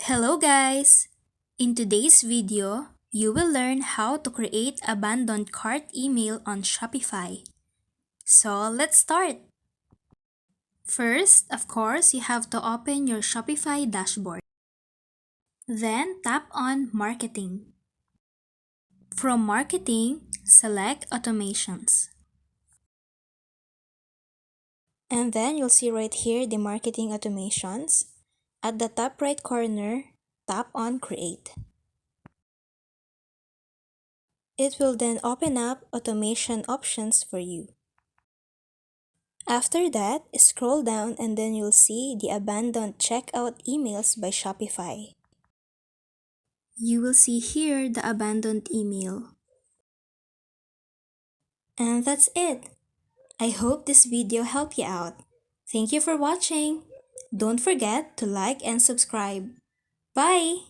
Hello guys! In today's video, you will learn how to create abandoned cart email on Shopify. So let's start! First, of course, you have to open your Shopify dashboard. Then tap on Marketing. From Marketing, select Automations. And then you'll see right here the marketing automations. At the top right corner, tap on Create. It will then open up automation options for you. After that, scroll down and then you'll see the abandoned checkout emails by Shopify. You will see here the abandoned email. And that's it. I hope this video helped you out. Thank you for watching. Don't forget to like and subscribe. Bye!